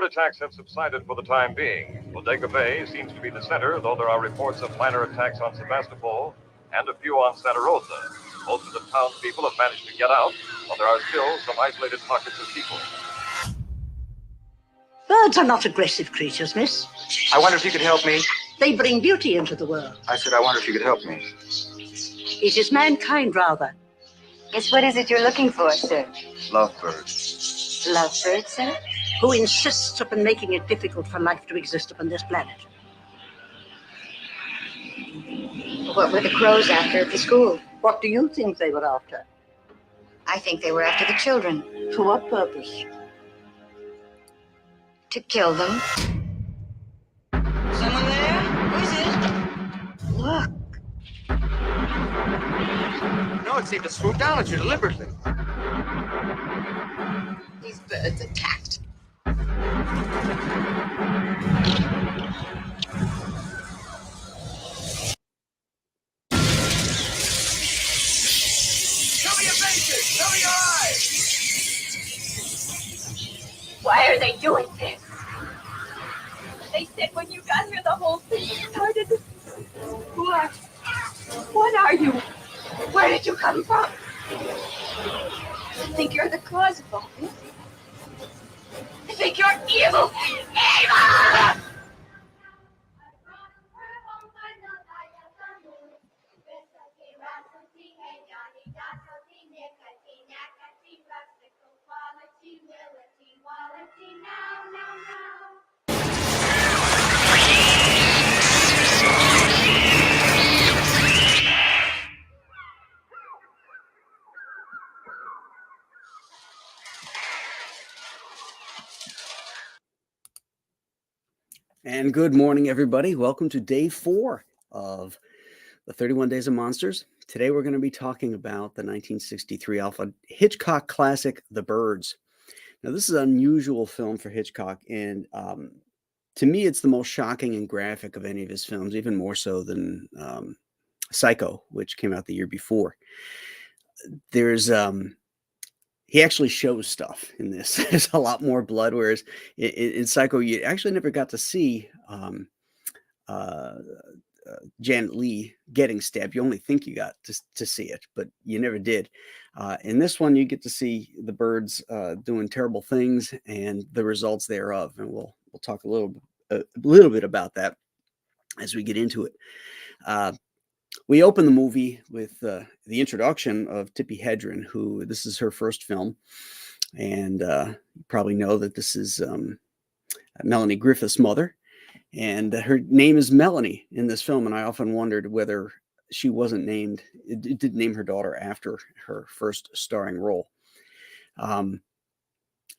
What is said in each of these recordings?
bird attacks have subsided for the time being. Bodega Bay seems to be the center, though there are reports of minor attacks on Sebastopol and a few on Santa Rosa. Most of the townspeople have managed to get out, but there are still some isolated pockets of people. Birds are not aggressive creatures, miss. I wonder if you could help me. They bring beauty into the world. I said, I wonder if you could help me. It is mankind, rather. Yes, what is it you're looking for, sir? Lovebirds. Lovebirds, sir? Who insists upon making it difficult for life to exist upon this planet. What were the crows after at the school? What do you think they were after? I think they were after the children. For what purpose? To kill them. Someone there? Who is it? Look. No, it seemed to swoop down at you deliberately. These birds attacked. Show me your faces! Show me your eyes! Why are they doing this? They said when you got here, the whole thing started. What are you? Where did you come from? I think you're the cause of all this. I think you're evil! Evil! And good morning, everybody. Welcome to day 4 of the 31 Days of Monsters. Today, we're going to be talking about the 1963 Alfred Hitchcock classic, The Birds. Now, this is an unusual film for Hitchcock, and to me, it's the most shocking and graphic of any of his films, even more so than Psycho, which came out the year before. There's he actually shows stuff in this. There's a lot more blood, whereas in Psycho, you actually never got to see Janet Leigh getting stabbed. You only think you got to see it, but you never did. In this one, you get to see the birds doing terrible things and the results thereof, and we'll talk a little bit about that as we get into it. We open the movie with the introduction of Tippi Hedren, who this is her first film. And you probably know that this is Melanie Griffith's mother. And her name is Melanie in this film. And I often wondered whether she wasn't named, it didn't name her daughter after her first starring role.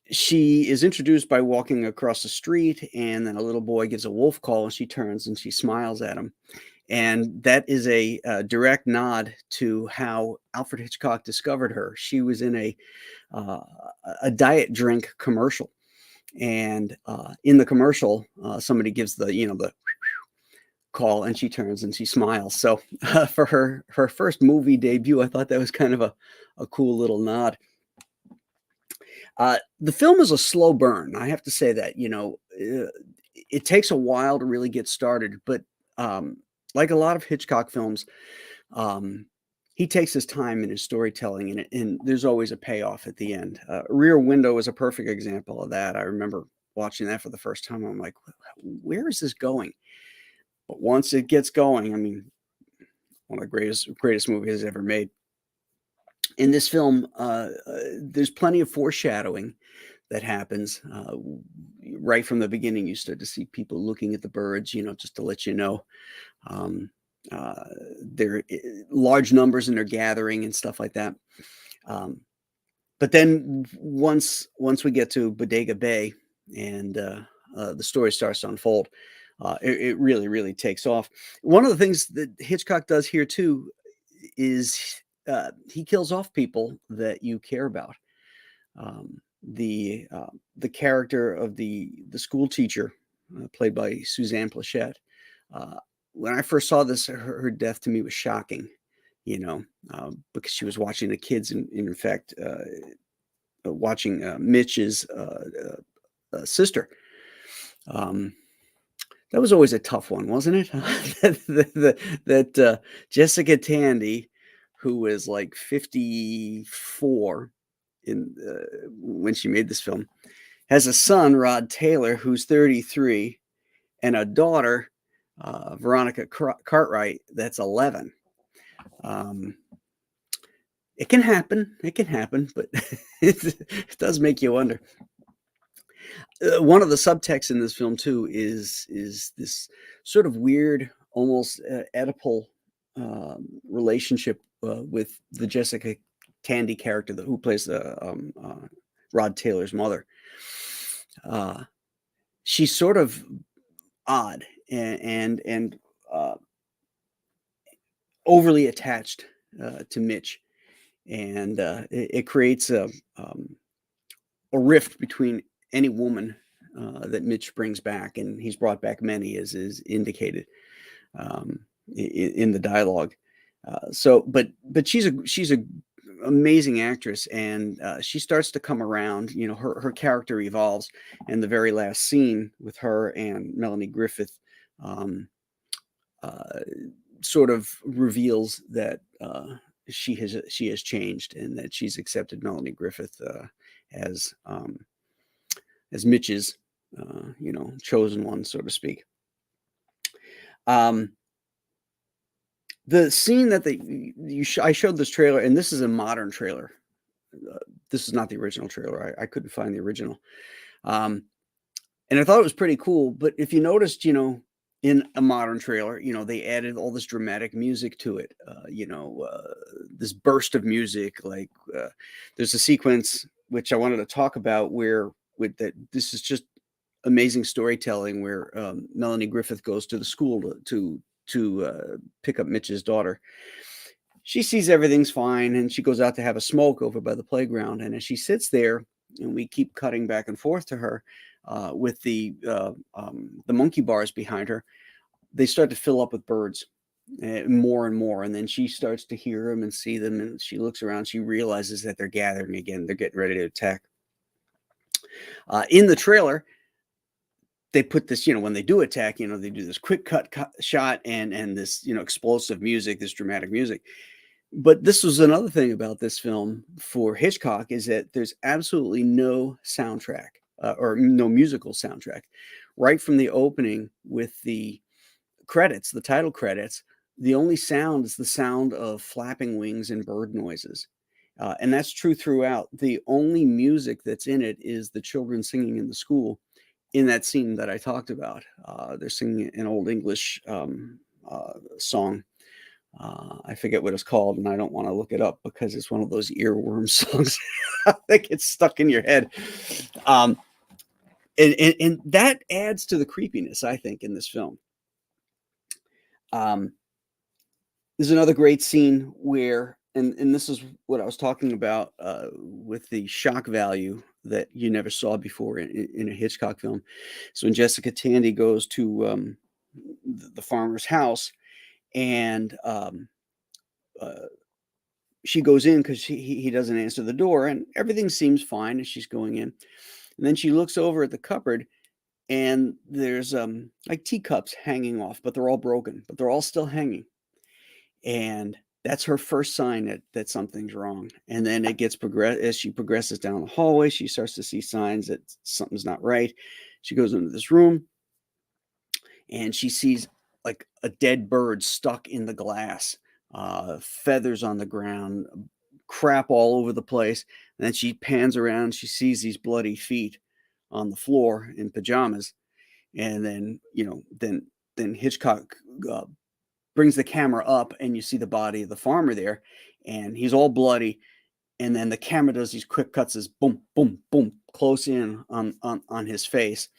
She is introduced by walking across the street, and then a little boy gives a wolf call, and she turns and she smiles at him. And that is a direct nod to how Alfred Hitchcock discovered her. She was in a diet drink commercial, and in the commercial, somebody gives the call, and she turns and she smiles. So for her first movie debut, I thought that was kind of a cool little nod. The film is a slow burn. I have to say that, it takes a while to really get started, but like a lot of Hitchcock films, he takes his time in his storytelling, and there's always a payoff at the end. Rear Window is a perfect example of that. I remember watching that for the first time. I'm like, where is this going? But once it gets going, I mean, one of the greatest movies ever made. In this film, there's plenty of foreshadowing that happens right from the beginning. You start to see people looking at the birds, just to let you know. There are large numbers and they're gathering and stuff like that. But then once we get to Bodega Bay and the story starts to unfold, it really, really takes off. One of the things that Hitchcock does here too is he kills off people that you care about. The character of the school teacher, played by Suzanne Plachette, when I first saw this, her death to me was shocking, because she was watching the kids, and in fact, watching Mitch's sister Um, that was always a tough one, wasn't it? that Jessica Tandy, who was like 54 in when she made this film, has a son, Rod Taylor, who's 33, and a daughter, Veronica Cartwright, that's 11. It can happen. It can happen, but it does make you wonder. One of the subtexts in this film too is this sort of weird, almost Oedipal relationship with the Jessica Tandy character who plays Rod Taylor's mother. She's sort of odd and overly attached to Mitch, and it creates a rift between any woman that Mitch brings back, and he's brought back many, as is indicated in the dialogue. But she's a amazing actress, and she starts to come around. You know, her character evolves, and the very last scene with her and Melanie Griffith sort of reveals that she has changed, and that she's accepted Melanie Griffith as Mitch's chosen one, so to speak. The scene that I showed this trailer, and this is a modern trailer. This is not the original trailer. I couldn't find the original. And I thought it was pretty cool. But if you noticed, in a modern trailer, they added all this dramatic music to it. This burst of music, like there's a sequence which I wanted to talk about where this is just amazing storytelling, where Melanie Griffith goes to the school to pick up Mitch's daughter. She sees everything's fine, and she goes out to have a smoke over by the playground. And as she sits there, and we keep cutting back and forth to her with the monkey bars behind her, they start to fill up with birds, more and more. And then she starts to hear them and see them, and she looks around. She realizes that they're gathering again. They're getting ready to attack. In the trailer, they put this, when they do attack, they do this quick cut shot and this, explosive music, this dramatic music. But this was another thing about this film for Hitchcock, is that there's absolutely no soundtrack or no musical soundtrack. Right from the opening with the credits, the title credits, the only sound is the sound of flapping wings and bird noises. And that's true throughout. The only music that's in it is the children singing in the school in that scene that I talked about. They're singing an old English song. I forget what it's called, and I don't want to look it up because it's one of those earworm songs that gets stuck in your head. And that adds to the creepiness, I think, in this film. There's another great scene where, and this is what I was talking about with the shock value that you never saw before in a Hitchcock film. So when Jessica Tandy goes to the farmer's house, and she goes in because he doesn't answer the door, and everything seems fine as she's going in. And then she looks over at the cupboard, and there's like teacups hanging off, but they're all broken, but they're all still hanging. And that's her first sign that something's wrong. And then it gets as she progresses down the hallway, she starts to see signs that something's not right. She goes into this room, and she sees like a dead bird stuck in the glass, feathers on the ground, crap all over the place. And then she pans around, she sees these bloody feet on the floor in pajamas. And then, then Hitchcock brings the camera up, and you see the body of the farmer there, and he's all bloody. And then the camera does these quick cuts, as boom, boom, boom, close in on his face.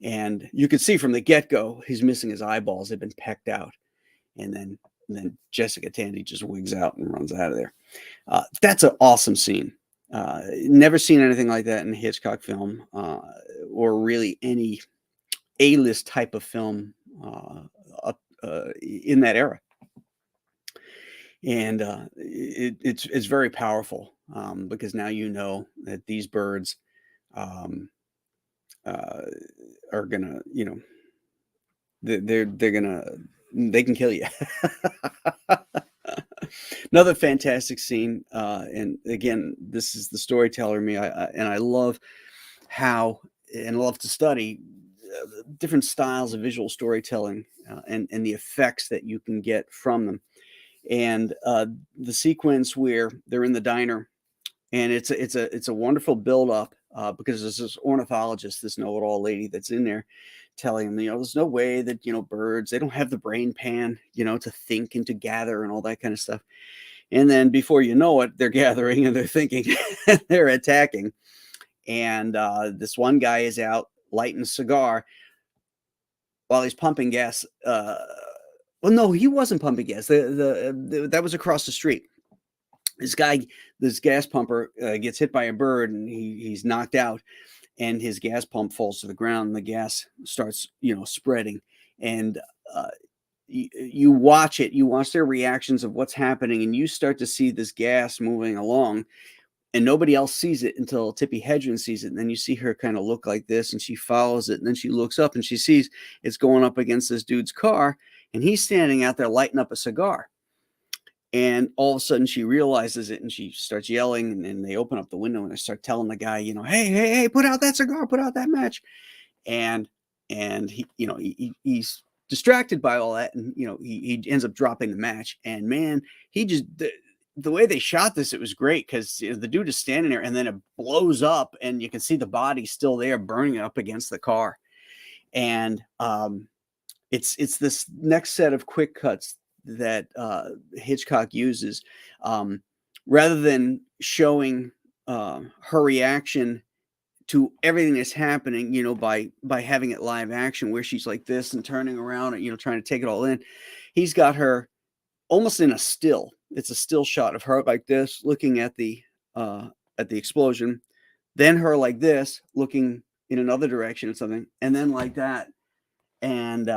And you could see from the get-go, he's missing his eyeballs. They've been pecked out. And then Jessica Tandy just wigs out and runs out of there. That's an awesome scene. Never seen anything like that in a Hitchcock film, or really any A-list type of film in that era. And it's very powerful, because now you know that these birds are gonna, they're gonna, they can kill you. Another fantastic scene, and again, this is the storyteller in me. And I love how, and I love to study different styles of visual storytelling, and the effects that you can get from them. And the sequence where they're in the diner, and it's a wonderful build up, because there's this ornithologist, this know-it-all lady that's in there telling them, there's no way that, birds, they don't have the brain pan, to think and to gather and all that kind of stuff. And then before you know it, they're gathering and they're thinking, and they're attacking. And this one guy is out lighting a cigar while he's pumping gas. Well, no, he wasn't pumping gas. That was across the street. This gas pumper gets hit by a bird, and he's knocked out, and his gas pump falls to the ground, and the gas starts, spreading. And you watch it, you watch their reactions of what's happening, and you start to see this gas moving along, and nobody else sees it until Tippi Hedren sees it. And then you see her kind of look like this, and she follows it, and then she looks up and she sees it's going up against this dude's car, and he's standing out there lighting up a cigar. And all of a sudden she realizes it, and she starts yelling, and they open up the window and they start telling the guy, hey, put out that cigar, put out that match. And he's distracted by all that, and he ends up dropping the match. And man, the way they shot this, it was great, because the dude is standing there, and then it blows up, and you can see the body still there burning up against the car. And it's this next set of quick cuts that Hitchcock uses, rather than showing her reaction to everything that's happening, by having it live action, where she's like this and turning around and, trying to take it all in. He's got her almost in a still. It's a still shot of her like this, looking at the explosion, then her like this, looking in another direction or something, and then like that. And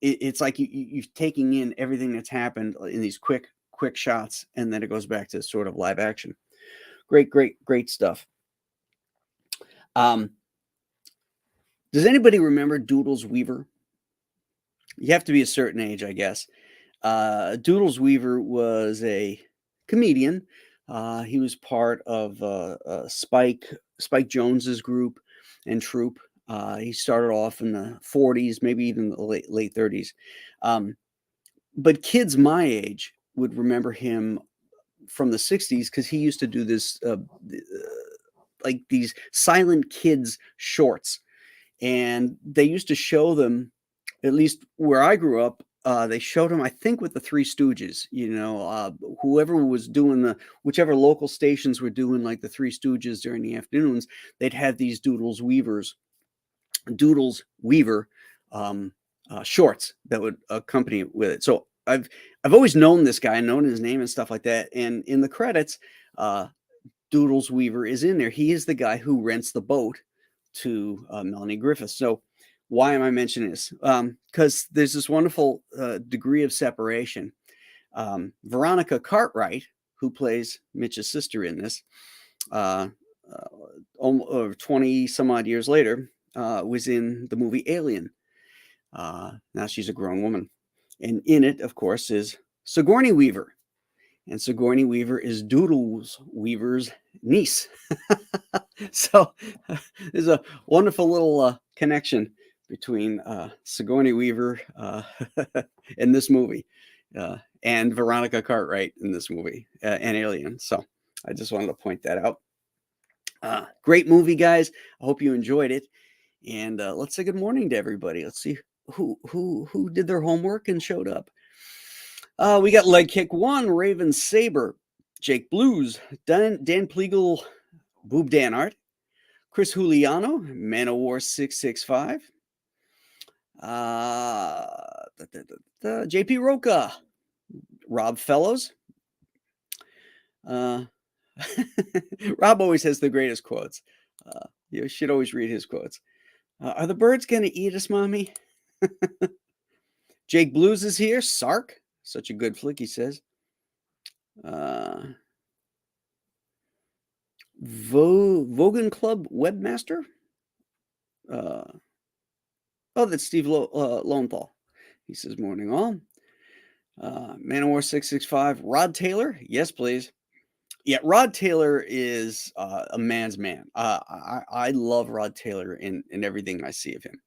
it's like you're taking in everything that's happened in these quick shots, and then it goes back to sort of live action. Great stuff. Does anybody remember Doodles Weaver? You have to be a certain age, I guess. Doodles Weaver was a comedian. He was part of Spike Jonze's group and troupe. He started off in the 40s, maybe even the late 30s. But kids my age would remember him from the 60s, because he used to do this, like these silent kids shorts. And they used to show them, at least where I grew up, they showed them, I think, with the Three Stooges. Whoever was doing whichever local stations were doing like the Three Stooges during the afternoons, they'd have these Doodles Weaver shorts that would accompany it with it. So I've always known this guy, known his name and stuff like that. And in the credits, Doodles Weaver is in there. He is the guy who rents the boat to Melanie Griffith. So why am I mentioning this? Because there's this wonderful degree of separation. Veronica Cartwright, who plays Mitch's sister in this, 20 some odd years later, was in the movie Alien. Now she's a grown woman. And in it, of course, is Sigourney Weaver. And Sigourney Weaver is Doodles Weaver's niece. So there's a wonderful little connection between Sigourney Weaver in this movie and Veronica Cartwright in this movie and Alien. So I just wanted to point that out. Great movie, guys. I hope you enjoyed it. And let's say good morning to everybody. Let's see who did their homework and showed up. We got Leg Kick 1, Raven Saber, Jake Blues, Dan Pleagle, Boob Danart, Chris Juliano, Man of War 665, JP Roca, Rob Fellows. Rob always has the greatest quotes. You should always read his quotes. Are the birds going to eat us, Mommy? Jake Blues is here. Sark. Such a good flick, he says. Vogan Club Webmaster. Oh, that's Steve Lowenthal. He says, morning all. Man of War 665, Rod Taylor. Yes, please. Yeah, Rod Taylor is a man's man. I love Rod Taylor in everything I see of him.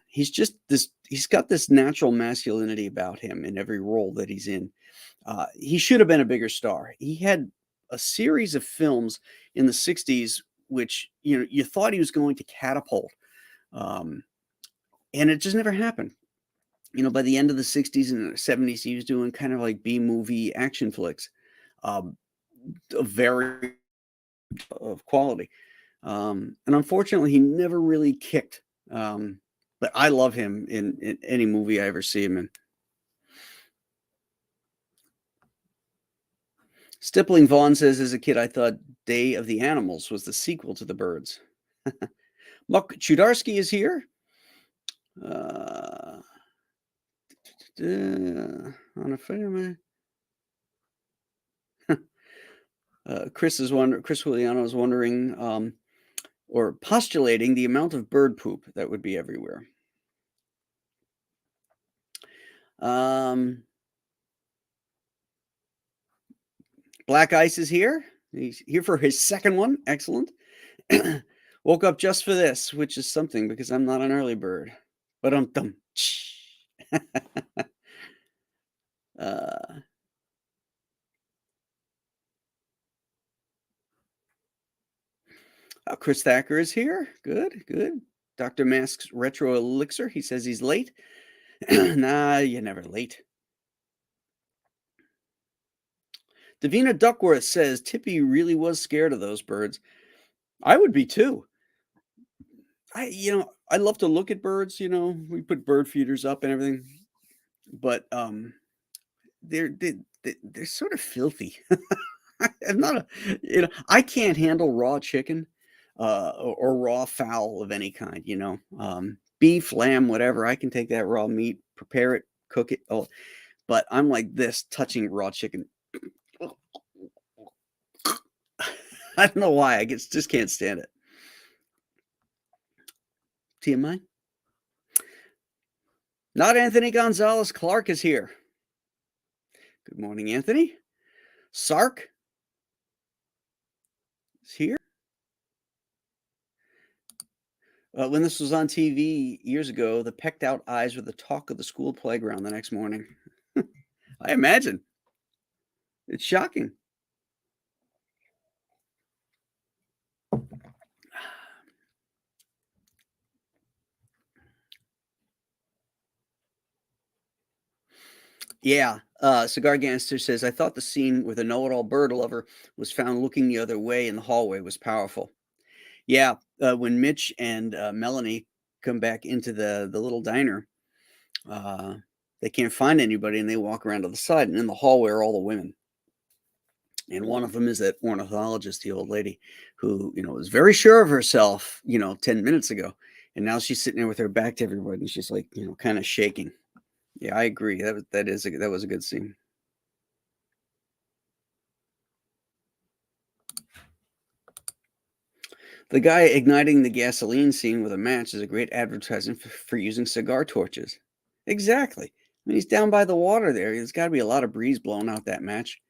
He's just this, he's got this natural masculinity about him in every role that he's in. He should have been a bigger star. He had a series of films in the 60s, which, you thought he was going to catapult. And it just never happened. By the end of the 60s and the 70s, he was doing kind of like B-movie action flicks, of very of quality. And unfortunately, he never really kicked. But I love him in any movie I ever see him in. Stippling Vaughn says, as a kid, I thought Day of the Animals was the sequel to The Birds. Muck Chudarsky is here. On a family. Chris Juliano is wondering, or postulating the amount of bird poop that would be everywhere. Black Ice is here. He's here for his second one. Excellent. Woke up just for this, which is something because I'm not an early bird. But Chris Thacker is here. Good, good. Dr. Mask's retro elixir. He says he's late. Nah, you're never late. Davina Duckworth says Tippi really was scared of those birds. I would be too. I love to look at birds. We put bird feeders up and everything, but they're sort of filthy. I'm not I can't handle raw chicken, or raw fowl of any kind. Beef, lamb, whatever. I can take that raw meat, prepare it, cook it. Oh, but I'm like this touching raw chicken. I don't know why. I just can't stand it. TMI. Not Anthony Gonzalez Clark is here. Good morning, Anthony. Sark is here. When this was on TV years ago, the pecked out eyes were the talk of the school playground the next morning. I imagine. It's shocking. Yeah. Cigar Gangster says, I thought the scene where the know-it-all bird lover was found looking the other way in the hallway was powerful. Yeah. When Mitch and Melanie come back into the little diner, they can't find anybody and they walk around to the side, and in the hallway are all the women. And one of them is that ornithologist, the old lady who, was very sure of herself, 10 minutes ago. And now she's sitting there with her back to everybody and she's like, kind of shaking. Yeah, I agree. That was a good scene. The guy igniting the gasoline scene with a match is a great advertisement for using cigar torches. Exactly. I mean, he's down by the water there. There's got to be a lot of breeze blowing out that match.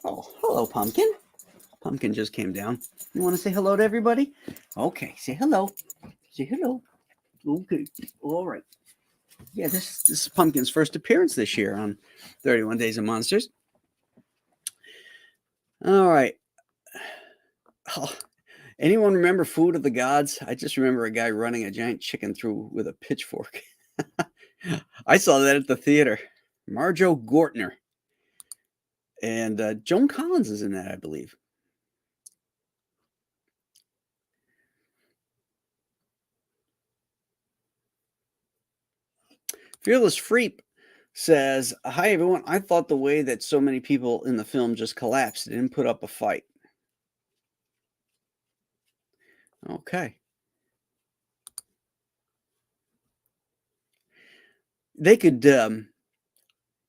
Oh, hello, Pumpkin. Pumpkin just came down. You want to say hello to everybody? Okay, say hello. Say hello. Okay, all right. Yeah, this is Pumpkin's first appearance this year on 31 Days of Monsters. All right. Oh, anyone remember Food of the Gods? I just remember a guy running a giant chicken through with a pitchfork. I saw that at the theater. Marjo Gortner. And Joan Collins is in that, I believe. Fearless Freep says, hi, everyone. I thought the way that so many people in the film just collapsed and didn't put up a fight. Okay. They could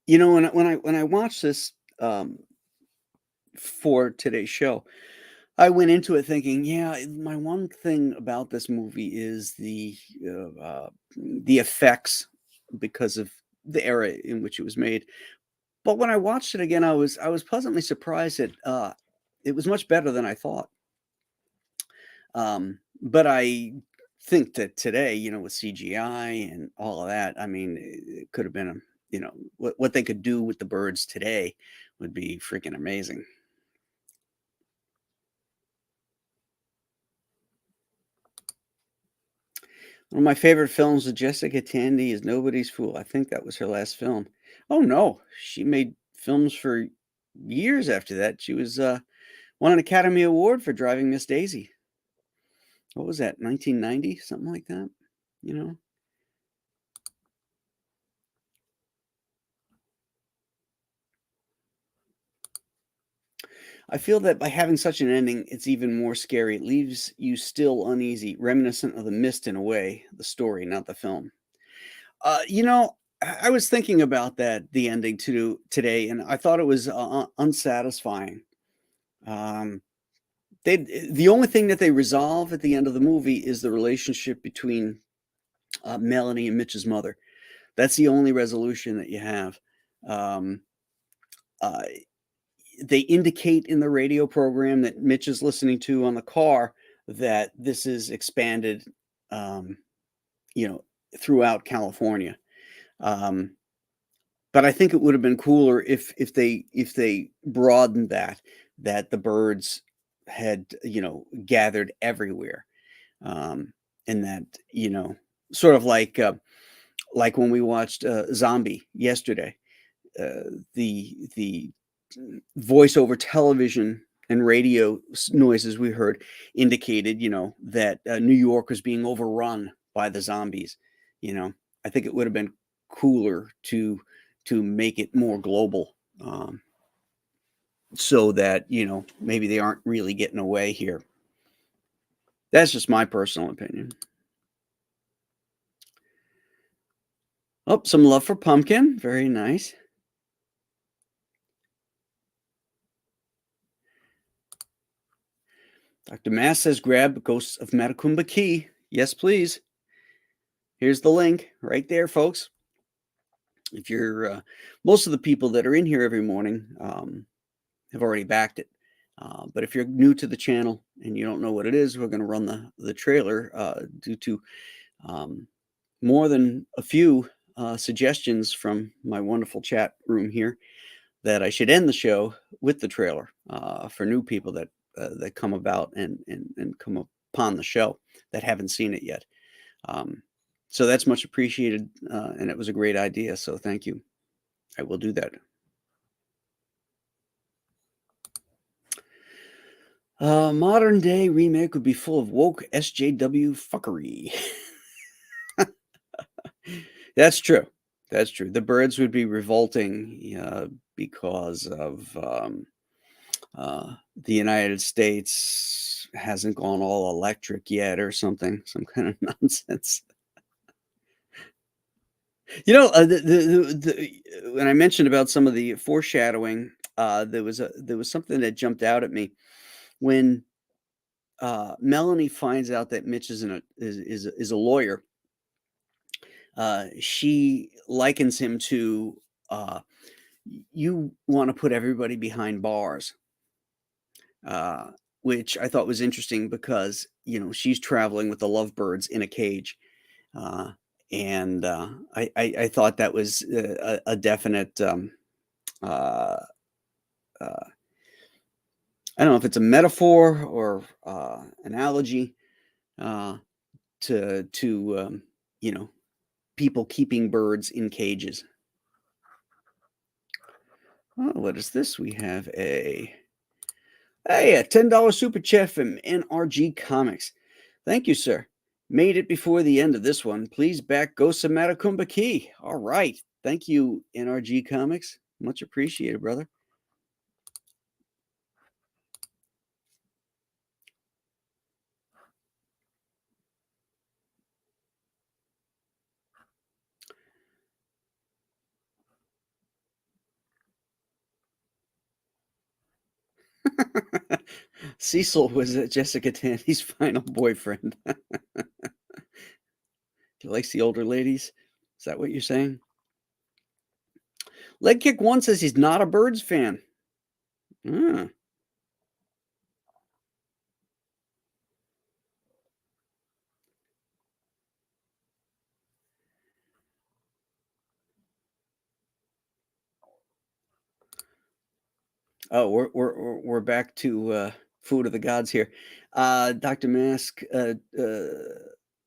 You know, when I watched this for today's show, I went into it thinking, yeah, my one thing about this movie is the effects because of the era in which it was made. But when I watched it again, I was pleasantly surprised that it was much better than I thought. But I think that today, with CGI and all of that, I mean, it could have been what they could do with the birds today would be freaking amazing. One of my favorite films with Jessica Tandy is Nobody's Fool. I think that was her last film. Oh no, she made films for years after that. She was won an Academy Award for Driving Miss Daisy. What was that? 1990, something like that. You know. I feel that by having such an ending, it's even more scary. It leaves you still uneasy, reminiscent of The Mist in a way, the story, not the film. I was thinking about that, the ending to today, and I thought it was unsatisfying. Um, the only thing that they resolve at the end of the movie is the relationship between Melanie and Mitch's mother. That's the only resolution that you have. Um, uh, they indicate in the radio program that Mitch is listening to on the car that this is expanded, um, you know, throughout California. Um, but I think it would have been cooler if they broadened that the birds had gathered everywhere, um, and that sort of like when we watched Zombie yesterday, the voice over television and radio noises we heard indicated, that New York was being overrun by the zombies. You know, I think it would have been cooler to make it more global, so that maybe they aren't really getting away here. That's just my personal opinion. Oh, some love for Pumpkin. Very nice. Dr. Mass says grab Ghosts of Matacumba Key. Yes, please. Here's the link right there, folks. If you're most of the people that are in here every morning have already backed it. But if you're new to the channel and you don't know what it is, we're going to run the trailer due to more than a few suggestions from my wonderful chat room here that I should end the show with the trailer for new people that come about and come upon the show that haven't seen it yet. So that's much appreciated, and it was a great idea. So thank you. I will do that. Modern day remake would be full of woke SJW fuckery. That's true. That's true. The birds would be revolting because of the United States hasn't gone all electric yet or something, some kind of nonsense. When I mentioned about some of the foreshadowing, there was something that jumped out at me when Melanie finds out that Mitch is a lawyer. She likens him to you want to put everybody behind bars, uh, which I thought was interesting because she's traveling with the lovebirds in a cage, uh, and I thought that was a definite. Uh, uh, I don't know if it's a metaphor or analogy to people keeping birds in cages. Oh, what is this? We have a $10 super chat from NRG Comics. Thank you, sir. Made it before the end of this one. Please back Ghost of Matacumba Key. All right. Thank you, NRG Comics. Much appreciated, brother. Cecil was Jessica Tandy's final boyfriend. He likes the older ladies. Is that what you're saying? Leg Kick 1 says he's not a Birds fan. Ah. Oh, we're back to Food of the Gods here. Dr. Mask.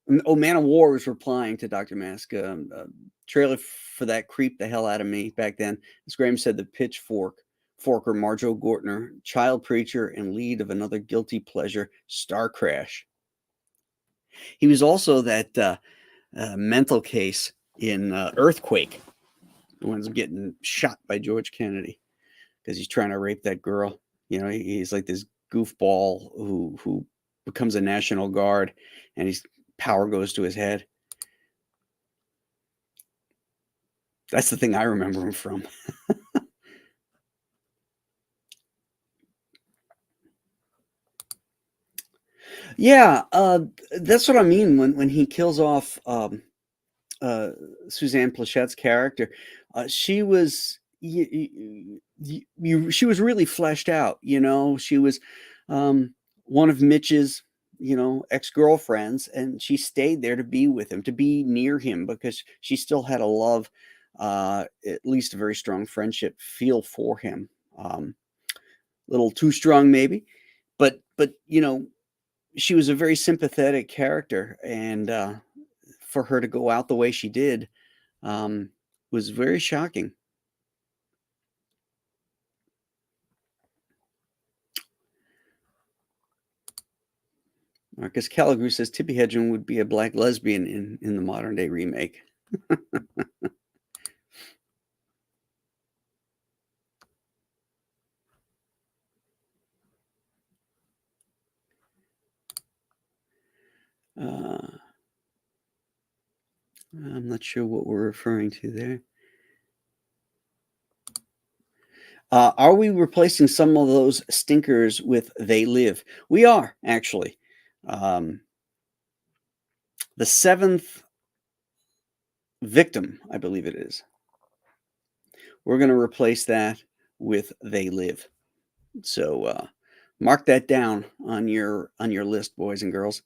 Man of War was replying to Dr. Mask. Trailer for that creeped the hell out of me back then. As Graham said, the Pitchforker, Marjo Gortner, child preacher, and lead of another guilty pleasure, Star Crash. He was also that mental case in Earthquake, who ends up getting shot by George Kennedy because he's trying to rape that girl. You know, he's like this goofball who becomes a National Guard, and his power goes to his head. That's the thing I remember him from. Yeah, that's what I mean when he kills off Suzanne Plachette's character. She was she was really fleshed out. You know, she was one of Mitch's ex-girlfriends, and she stayed there to be with him, to be near him, because she still had a love, at least a very strong friendship feel for him. A little too strong maybe, but she was a very sympathetic character, and for her to go out the way she did was very shocking. Marcus Caligru says Tippi Hedren would be a black lesbian in the modern day remake. I'm not sure what we're referring to there. Are we replacing some of those stinkers with They Live? We are, actually. The seventh victim, I believe it is. We're going to replace that with They Live. So mark that down on your list, boys and girls.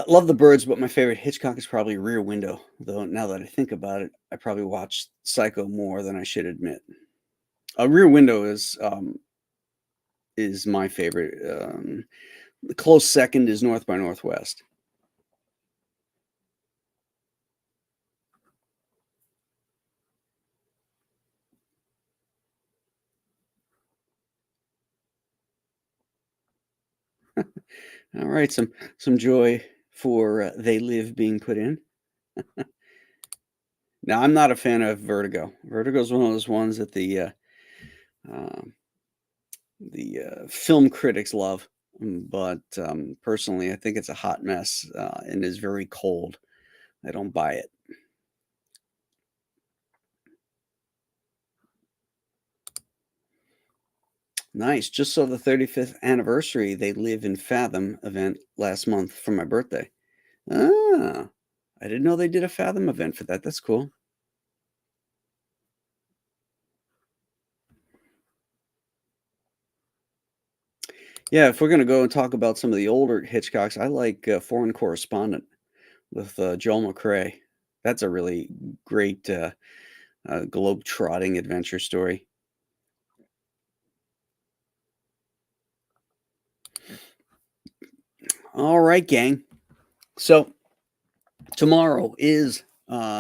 Love the Birds, but my favorite Hitchcock is probably Rear Window. Though now that I think about it, I probably watched Psycho more than I should admit. Rear Window is my favorite. The close second is North by Northwest. All right, some joy for They Live being put in. Now, I'm not a fan of Vertigo. Vertigo is one of those ones that the film critics love, but personally, I think it's a hot mess and is very cold. I don't buy it. Nice. Just saw the 35th anniversary They Live in Fathom event last month for my birthday. Ah, I didn't know they did a Fathom event for that. That's cool. Yeah, if we're going to go and talk about some of the older Hitchcocks, I like Foreign Correspondent with Joel McCrea. That's a really great globe-trotting adventure story. All right, gang. So tomorrow is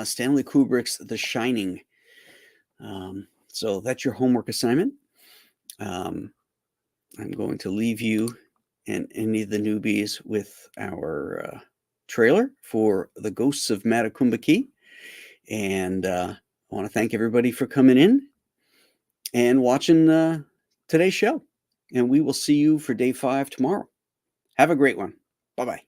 Stanley Kubrick's The Shining. So that's your homework assignment. I'm going to leave you and any of the newbies with our trailer for The Ghosts of Matacumba Key. And I want to thank everybody for coming in and watching today's show. And we will see you for day 5 tomorrow. Have a great one. Bye-bye.